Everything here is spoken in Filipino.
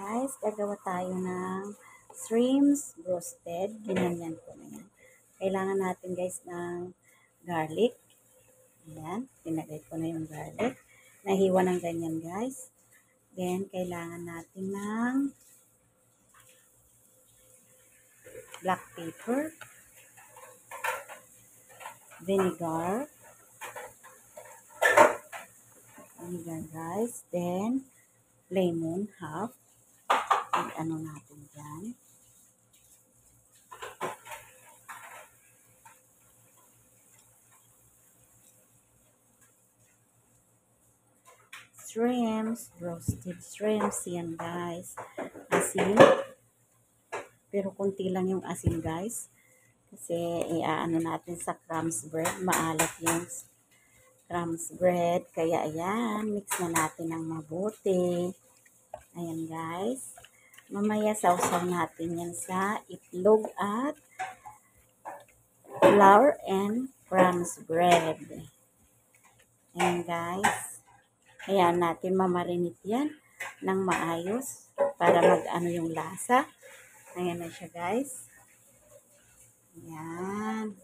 guys, gagawa tayo ng shrimps roasted. Ginanyan ko na yan. Kailangan natin guys ng garlic. Ayan, pinagay ko na yung garlic. Nahiwa ng ganyan guys. Then, kailangan natin ng black pepper, vinegar guys. Then, lemon half. Ano natin dyan. Shrimps, roasted shrimps. Yan guys. Asin. Pero kunti lang yung asin guys. Kasi iaano natin sa crumbs bread. Maalat yung crumbs bread. Kaya ayan, mix na natin ng mabuti. Ayan guys. Mamaya sausaw natin yan sa itlog at flour and crumbs bread. Ayan guys. Ayan natin mamarinate yan ng maayos para mag-ano yung lasa. Ayan na siya guys. Ayan.